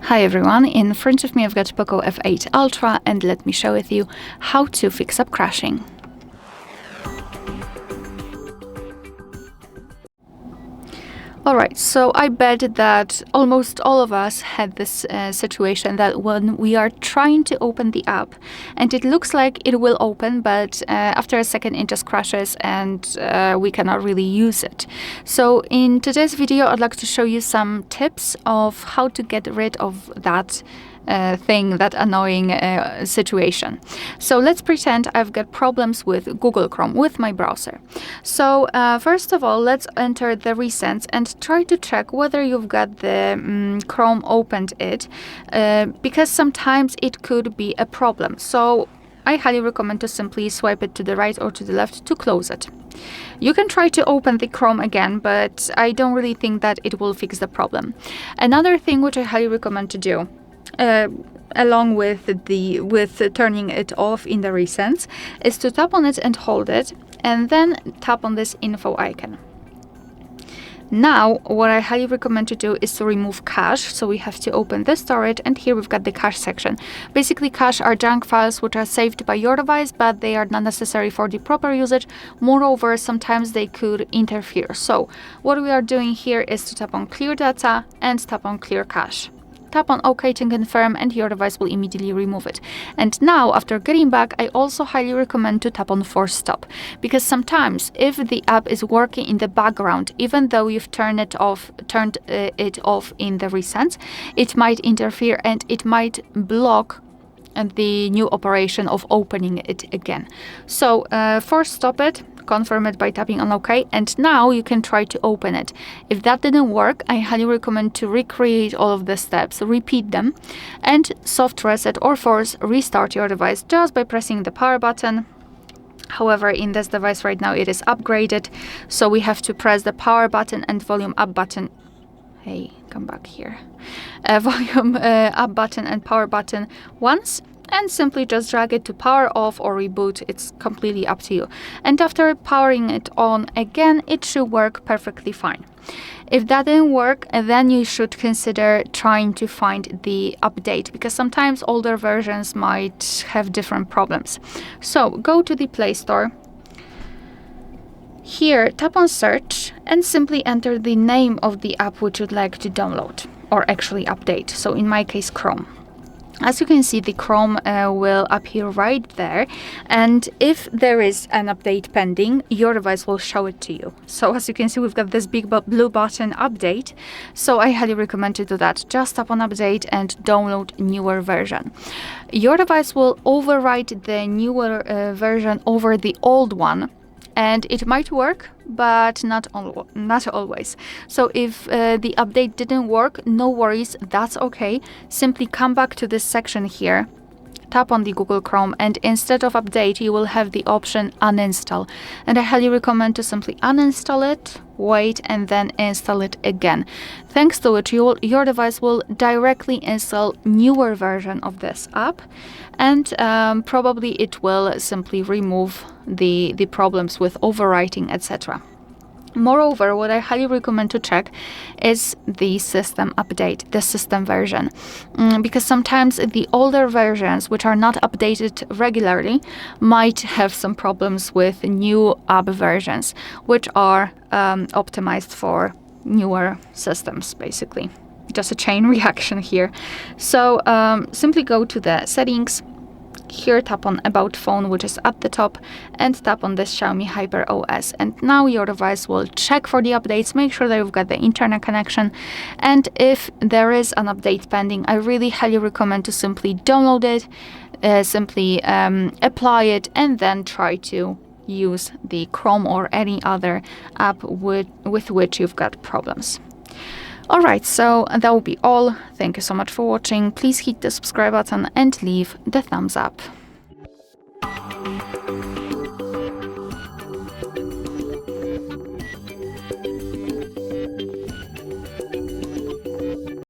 Hi everyone, in front of me I've got POCO F8 Ultra and let me share with you how to fix up crashing. Alright, so I bet that almost all of us had this situation that when we are trying to open the app and it looks like it will open, but after a second it just crashes and we cannot really use it. So in today's video I'd like to show you some tips of how to get rid of that that annoying situation. So let's pretend I've got problems with Google Chrome, with my browser. So first of all, let's enter the recents and try to check whether you've got the Chrome opened because sometimes it could be a problem. So I highly recommend to simply swipe it to the right or to the left to close it. You can try to open the Chrome again, but I don't really think that it will fix the problem. Another thing which I highly recommend to do, along with turning it off in the recents, is to tap on it and hold it, and then tap on this info icon. Now, what I highly recommend to do is to remove cache. So we have to open the storage, and here we've got the cache section. Basically, cache are junk files which are saved by your device, but they are not necessary for the proper usage. Moreover, sometimes they could interfere. So what we are doing here is to tap on clear data and tap on clear cache. Tap on OK to confirm and your device will immediately remove it. And now, after getting back, I also highly recommend to tap on force stop, because sometimes if the app is working in the background, even though you've turned it off in the recents, it might interfere and it might block the new operation of opening it again. So force stop it, confirm it by tapping on OK, and now you can try to open it. If that didn't work, I highly recommend to recreate all of the steps, repeat them, and soft reset or force restart your device just by pressing the power button. However, in this device right now it is upgraded, so we have to press the power button and volume up button. Hey, come back here. Volume up button and power button once, and simply just drag it to power off or reboot. It's completely up to you. And after powering it on again, it should work perfectly fine. If that didn't work, then you should consider trying to find the update, because sometimes older versions might have different problems. So go to the Play Store. Here, tap on search and simply enter the name of the app which you'd like to download or actually update. So in my case, Chrome. As you can see, the Chrome will appear right there, and if there is an update pending, your device will show it to you. So as you can see, we've got this big blue button, update, so I highly recommend to do that. Just tap on update and download newer version. Your device will overwrite the newer version over the old one, and it might work, but not always. So if the update didn't work, no worries, that's okay. Simply come back to this section here, tap on the Google Chrome, and instead of update, you will have the option uninstall. And I highly recommend to simply uninstall it, wait, and then install it again. Thanks to which your device will directly install newer version of this app, and probably it will simply remove the problems with overwriting, etc. Moreover, what I highly recommend to check is the system update, the system version, because sometimes the older versions, which are not updated regularly, might have some problems with new app versions, which are optimized for newer systems, basically. Just a chain reaction here. So simply go to the settings. Here, tap on About Phone, which is at the top, and tap on this Xiaomi HyperOS. And now your device will check for the updates, make sure that you've got the internet connection. And if there is an update pending, I really highly recommend to simply download it, simply apply it, and then try to use the Chrome or any other app with which you've got problems. Alright, so that will be all. Thank you so much for watching. Please hit the subscribe button and leave the thumbs up.